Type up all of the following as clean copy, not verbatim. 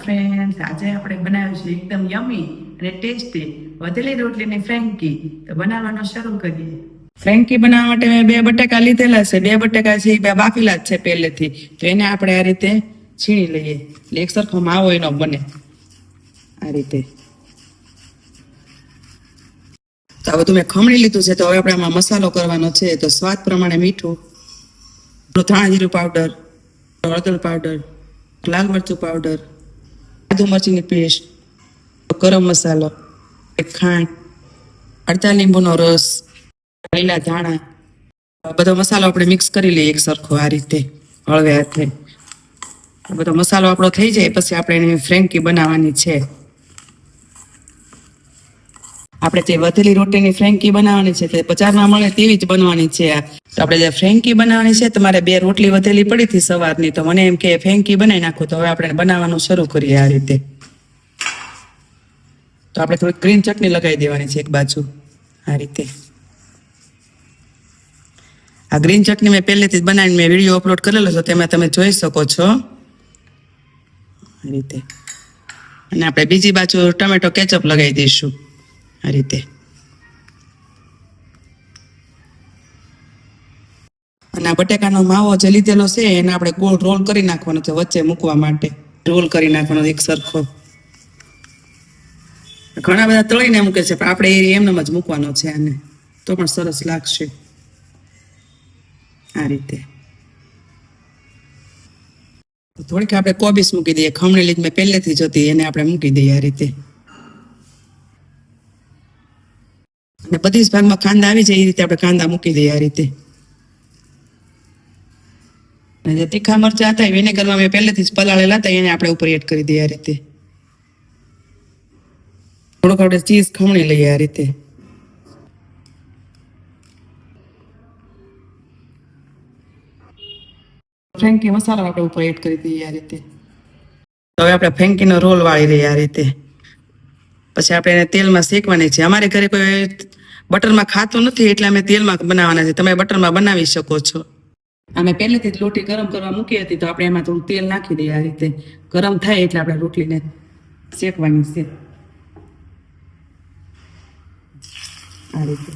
Friends, આજે આપણે બનાવ્યું છે એકદમ યમી અને ટેસ્ટી વધેલી રોટલીની ફ્રેન્કી. તો બનાવવાનું શરૂ કરીએ. ફ્રેન્કી બનાવવા માટે મેં 2 બટાકા લીધેલા છે. 2 બટાકા છે એ બાફેલા જ છે પહેલેથી. તો એને આપણે આ રીતે છીણી લઈએ એટલે એક સરખો માવો એનો બને આ રીતે. તો આ બધું મેં ખમણી લીધું છે. તો હવે આપણે આમાં મસાલો કરવાનો છે. તો સ્વાદ પ્રમાણે મીઠું, ધાણા જીરું પાવડર, હળદર પાવડર, લાલ મરચું પાવડર, આદુ મરચીની પેસ્ટ, ગરમ મસાલો, ખાંડ, અડધા લીંબુનો રસ, લીલા ધાણા, બધો મસાલો આપણે મિક્સ કરી લઈએ એક સરખો આ રીતે હળવે હાથે. બધો મસાલો આપણો થઈ જાય પછી આપણે એની ફ્રેન્કી બનાવવાની છે. આપણે જે વધેલી રોટીની ફ્રેન્કી બનાવવાની છે તે બજારમાં મળે તેવી જ બનવાની છે. તો આપણે જે ફ્રેન્કી બનાવવાની છે, તમારે 2 રોટલી વધેલી પડી હતી સવારની, તો મને એમ કે ફ્રેન્કી બનાવી નાખો. તો હવે આપણે બનાવવાનું શરૂ કરીએ આ રીતે. તો આપણે થોડી ગ્રીન ચટણી લગાવી દેવાની છે એક બાજુ આ રીતે. આ ગ્રીન ચટણી મેં પહેલેથી જ બનાવીને મેં વિડીયો અપલોડ કરેલો છે, તેમાં તમે જોઈ શકો છો આ રીતે. અને આપણે બીજી બાજુ ટમેટો કેચઅપ લગાવી દઈશું આ રીતે. અને આ બટેકાનો માવો જે લીધેલો છે એને આપણે ગોળ રોલ કરી નાખવાનો છે વચ્ચે મૂકવા માટે. રોલ કરી નાખવાનો એક સરખો. ઘણા બધા તળીને મૂકે છે પણ આપણે એમનેમ જ મૂકવાનો છે આને, તો પણ સરસ લાગશે આ રીતે. થોડીક આપણે કોબીસ મૂકી દઈએ, ખમણી લીધ મેં પહેલેથી જ હતી એને આપણે મૂકી દઈએ આ રીતે. અને બધી જ ભાગમાં કાંદા આવી જાય એ રીતે આપણે કાંદા મૂકી દઈએ આ રીતે. અને જે તીખા મરચાં હતા વિનેગરમાં મેં પહેલેથી જ પલાળેલા હતા એને આપણે ઉપર એડ કરી દઈએ આ રીતે. થોડુંક આપણે ચીઝ ખમણી લઈએ આ રીતે. ફ્રેન્કી મસાલો આપણે ઉપર એડ કરી દઈએ આ રીતે. હવે આપણે ફ્રેન્કીનો રોલ વાળી લઈએ આ રીતે. પછી આપણે એને તેલમાં શેકવાની છે. અમારે ઘરે કોઈ બટરમાં ખાતું નથી એટલે અમે તેલમાં બનાવવાના છે. તમે બટરમાં બનાવી શકો છો. અમે પહેલેથી જ રોટી ગરમ કરવા મૂકી હતી તો આપણે એમાં થોડું તેલ નાખી દઈએ આ રીતે. ગરમ થાય એટલે આપણે રોટલીને શેકવાની છે આ રીતે.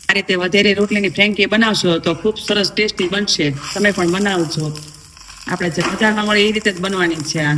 આ રીતે વધેરે રોટલીની ફ્રેન્કી બનાવશો તો ખૂબ સરસ ટેસ્ટી બનશે. તમે પણ બનાવજો. આપણે જે બજારમાં મળે એ રીતે જ બનવાની છે આ.